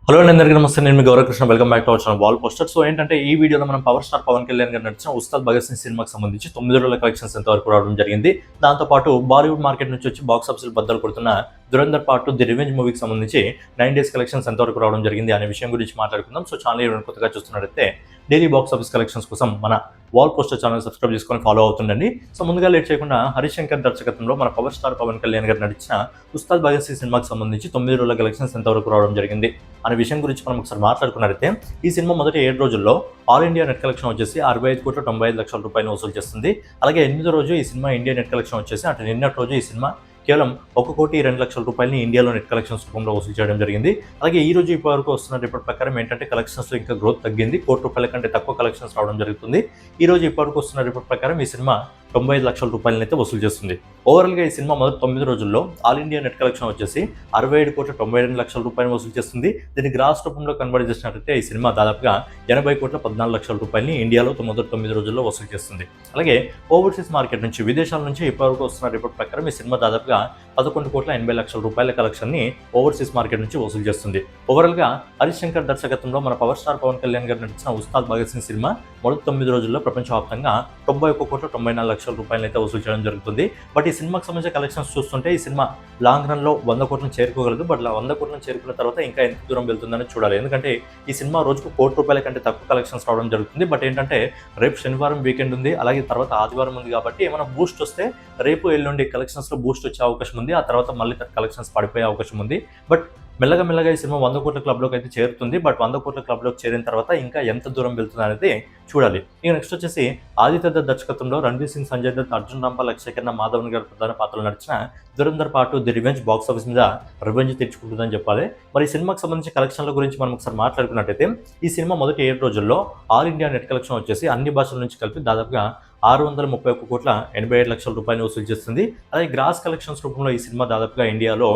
Hello అండి, అందరికీ నమస్తే. నేను మీ Gaurav Krishna. Welcome back to our channel wall poster. So ఏంటంటే ఈ వీడియోలో మనం పవర్ స్టార్ పవన్ కళ్యాణ్ గారు నడిచిన ఉస్తాద్ భగత్ సింగ్ సినిమాకి సంబంధించి 9 రోజుల కలెక్షన్స్ ఎంతవరకు రావడం జరిగింది. దాంతోపాటు బాలీవుడ్ మార్కెట్ నుంచి వచ్చి బాక్స్ ఆఫీస్ బద్దలు కొడుతున్న దురంధర్ పార్ట్ ది రివెంజ్ మూవీకి సంబంధించి 9 డేస్ కలెక్షన్స్ ఎంతవరకు రావడం జరిగింది అనే విషయం గురించి మాట్లాడుకుందాం. సో ఛానల్ ఎవరైనా కొత్తగా చూస్తున్నట్లయితే డైలీ బాక్స్ ఆఫీస్ కలెక్షన్స్ కోసం మన వాల్ పోస్టర్ ఛానల్ సబ్స్క్రైబ్ చేసుకొని ఫాలో అవుతుండండి. సో ముందుగా లేట్ చేయకుండా హరిశంకర్ దర్శకత్వంలో మన పవర్ స్టార్ పవన్ కళ్యాణ్ గారు నడిచిన ఉస్తాద్ భగత్ సింగ్ సినిమాకి సంబంధించి 9 రోజుల కలెక్షన్స్ ఎంతవరకు రావడం జరిగింది అనే విషయం గురించి మనం ఒకసారి మాట్లాడుకున్నట్లయితే ఈ సినిమా మొదటి 7 రోజుల్లో ఆల్ ఇండియా నెట్ కలెక్షన్ వచ్చేసి 65,95,00,000 రూపాయలు వసూలు చేస్తుంది. అలాగే 8వ రోజు ఈ సినిమా ఇండియా నెట్ కలెక్షన్ వచ్చేసి అంటే నిన్నటి రోజు ఈ సినిమా కేవలం 1,02,00,000 రూపాయలని ఇండియాలో నెట్ కలెక్షన్స్ రూపంలో వసూలు చేయడం జరిగింది. అలాగే ఈ రోజు ఇప్పటివరకు వస్తున్న రిపోర్ట్ ప్రకారం ఏంటంటే కలెక్షన్స్లో ఇంకా గ్రోత్ తగ్గింది. ₹1,00,00,000 కంటే తక్కువ కలెక్షన్స్ రావడం జరుగుతుంది. ఈ రోజు ఇప్పటివరకు వస్తున్న రిపోర్ట్ ప్రకారం ఈ సినిమా 95,00,000 రూపాయలని అయితే వసూలు చేస్తుంది. ఓవరాల్గా ఈ సినిమా మొదటి 9 రోజుల్లో ఆల్ ఇండియా నెట్ కలెక్షన్ వచ్చేసి 67,92,00,000 రూపాయలు వసూలు చేస్తుంది. దీన్ని గ్రాస్ రూపంలో కన్వర్ట్ చేసినట్లయితే ఈ సినిమా దాదాపుగా 80,14,00,000 రూపాయలని ఇండియాలో మొదటి 9 రోజుల్లో వసూలు చేస్తుంది. అలాగే ఓవర్సీస్ మార్కెట్ నుంచి విదేశాల నుంచి ఇప్పటివరకు వస్తున్న రిపోర్ట్ ప్రకారం ఈ సినిమా దాదాపుగా 11,80,00,000 రూపాయల కలెక్షన్ని ఓవర్సీస్ మార్కెట్ నుంచి వసూలు చేస్తుంది. ఓవరాల్గా హరిశంకర్ దర్శకత్వంలో మన పవర్ స్టార్ పవన్ కళ్యాణ్ గారు నడిచిన ఉస్తాద్ భగత్ సింగ్ సినిమా మొదటి 9 రోజుల్లో ప్రపంచవ్యాప్తంగా 91,94,00,000 రూపాయలు అయితే వసూలు చేయడం జరుగుతుంది. బట్ ఈ సినిమాకి సంబంధించిన కలెక్షన్స్ చూస్తుంటే ఈ సినిమా లాంగ్ రన్లో 100 కోట్లను చేరుకోగలదు. బట్ 100 కోట్లను చేరుకున్న తర్వాత ఇంకా ఎంత దూరం వెళ్తుందని చూడాలి. ఎందుకంటే ఈ సినిమా రోజుకు ₹1,00,00,000 కంటే తక్కువ కలెక్షన్స్ రావడం జరుగుతుంది. బట్ ఏంటంటే రేపు శనివారం వీకెండ్ ఉంది, అలాగే తర్వాత ఆదివారం ఉంది కాబట్టి ఏమైనా బూస్ట్ వస్తే రేపు ఎల్లుండి కలెక్షన్స్లో బూస్ట్ వచ్చే అవకాశం ఉంది. ఆ తర్వాత మళ్ళీ కలెక్షన్స్ పడిపోయే అవకాశం ఉంది. బట్ మెల్లగా ఈ సినిమా 100 కోట్ల క్లబ్లోకి అయితే చేరుతుంది. బట్ 100 కోట్ల క్లబ్లోకి చేరిన తర్వాత ఇంకా ఎంత దూరం వెళ్తుంది అనేది చూడాలి. ఇక నెక్స్ట్ వచ్చేసి ఆదిత్య దత్ దర్శకత్వంలో రణ్వీర్ సింగ్, సంజయ్ దత్, అర్జున్ రాంపాల్, అక్షయ్ ఖన్నా, మాధవన్ గారు ప్రధాన పాత్రలు నడిచిన Dhurandhar part the revenge box office మీద రివెంజ్ తెచ్చుకుంటుందని చెప్పాలి. మరి ఈ సినిమాకి సంబంధించి కలెక్షన్ల గురించి మనం ఒకసారి మాట్లాడుకున్నట్టయితే ఈ సినిమా మొదటి 7 రోజుల్లో ఆల్ ఇండియా నెట్ కలెక్షన్ వచ్చేసి అన్ని భాషల నుంచి కలిపి దాదాపుగా 631,80,00,000 రూపాయలు వసూలు చేస్తుంది. అలాగే గ్రాస్ కలెక్షన్స్ రూపంలో ఈ సినిమా దాదాపుగా ఇండియాలో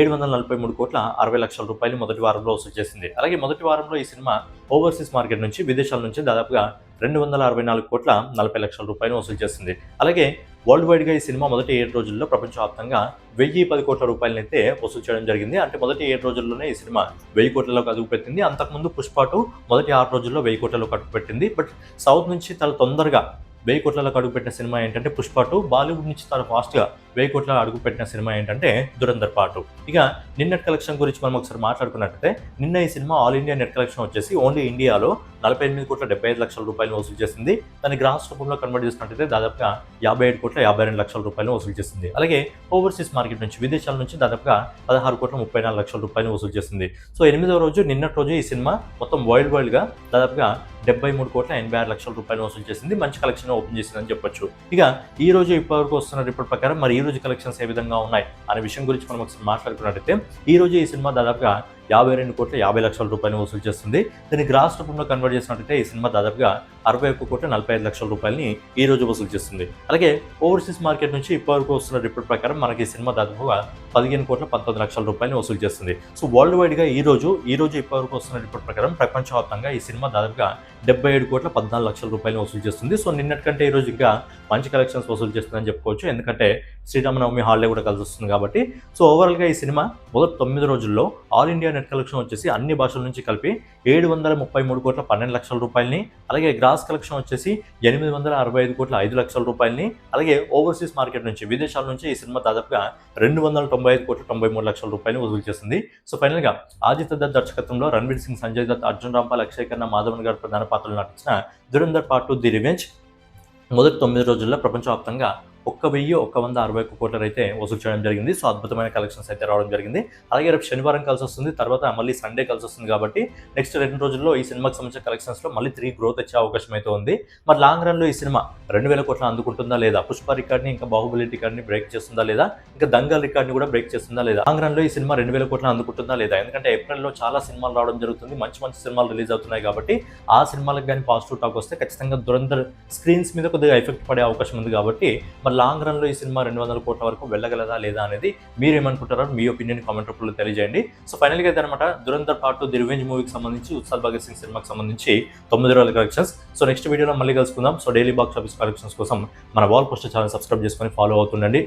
743,60,00,000 రూపాయలు మొదటి వారంలో వసూలు చేసింది. అలాగే మొదటి వారంలో ఈ సినిమా ఓవర్సీస్ మార్కెట్ నుంచి విదేశాల నుంచి దాదాపుగా 264,40,00,000 రూపాయలు వసూలు చేస్తుంది. అలాగే వరల్డ్ వైడ్గా ఈ సినిమా మొదటి 7 రోజుల్లో ప్రపంచవ్యాప్తంగా 1,010 కోట్ల రూపాయలను అయితే వసూలు చేయడం జరిగింది. అంటే మొదటి 7 రోజుల్లోనే ఈ సినిమా 1000 కోట్లలోకి అడుగుపెట్టింది. అంతకుముందు పుష్ప 2 మొదటి 6 రోజుల్లో 1000 కోట్లలోకి అడుగుపెట్టింది. బట్ సౌత్ నుంచి చాలా తొందరగా 1000 కోట్లలోకి అడుగుపెట్టిన సినిమా ఏంటంటే పుష్ప 2. బాలీవుడ్ నుంచి చాలా ఫాస్ట్గా 1000 కోట్ల అడుగుపెట్టిన సినిమా ఏంటంటే దురంధర్ పార్ట్. ఇక నిన్నటి కలెక్షన్ గురించి మనం ఒకసారి మాట్లాడుకున్నట్టయితే నిన్న ఈ cinema all India net collection వచ్చేసి ఓన్లీ ఇండియాలో 48,75,00,000 రూపాయలు వసూలు చేసింది. దాన్ని గ్రాస్ రూపంలో కన్వర్ట్ చేసినట్టయితే దాదాపుగా 57,52,00,000 రూపాయలు వసూలు చేసింది. అలాగే ఓవర్సీస్ మార్కెట్ నుంచి విదేశాల నుంచి దాదాపుగా 16,34,00,000 రూపాయలు వసూలు చేసింది. సో 8వ రోజు నిన్నటి రోజు ఈ సినిమా మొత్తం వైడ్గా దాదాపుగా 73,86,00,000 రూపాయలు వసూలు చేసింది. మంచి కలెక్షన్ ఓపెన్ చేసిందని చెప్పొచ్చు. ఇక ఈ రోజు ఇప్పటివరకు వస్తున్న రిపోర్ట్ ప్రకారం మరి ఈ రోజు కలెక్షన్స్ ఏ విధంగా ఉన్నాయి అనే విషయం గురించి మనం ఒకసారి మాట్లాడుకున్నట్టయితే ఈ రోజు ఈ సినిమా దాదాపుగా 52,50,00,000 రూపాయలు వసూలు చేస్తుంది. దీన్ని గ్రాస్ రూపంలో కన్వర్ట్ చేసినట్టయితే ఈ సినిమా దాదాపుగా 61,45,00,000 రూపాయలని ఈ రోజు వసూలు చేస్తుంది. అలాగే ఓవర్సీస్ మార్కెట్ నుంచి ఇప్పటివరకు వస్తున్న రిపోర్ట్ ప్రకారం మనకి ఈ సినిమా దాదాపుగా 15,19,00,000 రూపాయలు వసూలు చేస్తుంది. సో వరల్డ్ వైడ్గా ఈ రోజు ఇప్పటివరకు వస్తున్న రిపోర్ట్ ప్రకారం ప్రపంచవ్యాప్తంగా ఈ సినిమా దాదాపుగా 77,14,00,000 రూపాయలు వసూలు చేస్తుంది. సో నిన్నటి కంటే ఈ రోజు ఇంకా మంచి కలెక్షన్స్ వసూలు చేస్తుందని చెప్పుకోవచ్చు. ఎందుకంటే శ్రీరామనవమి హాలిడే కూడా కలిసి వస్తుంది కాబట్టి. సో ఓవరాల్గా ఈ సినిమా మొదటి 9 రోజుల్లో ఆల్ ఇండియా నెట్ కలెక్షన్ వచ్చేసి అన్ని భాషల నుంచి కలిపి 733,12,00,000 రూపాయలని, అలాగే గ్రాస్ కలెక్షన్ వచ్చేసి 865,05,00,000 రూపాయలని, అలాగే ఓవర్సీస్ మార్కెట్ నుంచి విదేశాల నుంచి ఈ సినిమా దాదాపుగా 295,93,00,000 రూపాయలు వసూలు చేస్తుంది. సో ఫైనల్గా ఆదిత్య దత్ దర్శకత్వంలో రణ్వీర్ సింగ్, సంజయ్ దత్, అర్జున్ రాంపాల్, అక్షయ్ ఖన్నా, మాధవన్ గారు ప్రధాన పాత్రలు నటించిన దురంధర్ పార్ట్ ది రివెంజ్ మొదటి 9 రోజుల్లో ప్రపంచవ్యాప్తంగా 1,161 కోట్ల అయితే వసూలు చేయడం జరిగింది. సో అద్భుతమైన కలెక్షన్స్ అయితే రావడం జరిగింది. అలాగే రేపు శనివారం కలిసి వస్తుంది, తర్వాత మళ్ళీ సండే కలిసి వస్తుంది కాబట్టి నెక్స్ట్ 2 రోజుల్లో ఈ సినిమాకి సంబంధించిన కలెక్షన్స్లో మళ్ళీ 3 గ్రోత్ వచ్చే అవకాశం అయితే ఉంది. మరి లాంగ్ రన్లో ఈ సినిమా 2,000 కోట్ల అందుకుంటుందా లేదా, పుష్ప రికార్డ్ని ఇంకా బాహుబలి రికార్డ్ని బ్రేక్ చేస్తుందా లేదా, ఇంకా దంగల్ రికార్డ్ని కూడా బ్రేక్ చేస్తుందా లేదా, లాంగ్ రన్లో ఈ సినిమా 2,000 కోట్ల అందుకుంటుందా లేదా, ఎందుకంటే ఏప్రిల్లో చాలా సినిమాలు రావడం జరుగుతుంది, మంచి సినిమాలు రిలీజ్ అవుతున్నాయి కాబట్టి ఆ సినిమాలకు కానీ పాజిటివ్ టాక్ వస్తే ఖచ్చితంగా దురంధర్ స్క్రీన్స్ మీద కొద్దిగా ఎఫెక్ట్ పడే అవకాశం ఉంది. కాబట్టి మరి లాంగ్ రన్లో ఈ సినిమా 200 కోట్ల వరకు వెళ్ళగలదా లేదా అనేది మీరేమనుకుంటారో మీ ఒపీనియన్ కామెంట్ రూపంలో తెలియజేయండి. సో ఫైనల్గా అయితే అనమాట దురంధర్ పార్ట్ ది రివెంజ్ మూవీకి సంబంధించి ఉస్తాద్ భగత్ సింగ్ సినిమాకి సంబంధించి 9 రోజుల కలెక్షన్స్. సో నెక్స్ట్ వీడియోలో మళ్ళీ కలుసుకుందాం. So daily box office collections కోసం మన వాల్ పోస్టర్ ఛానల్ సబ్స్క్రైబ్ చేసుకొని ఫాలో అవుతుండండి.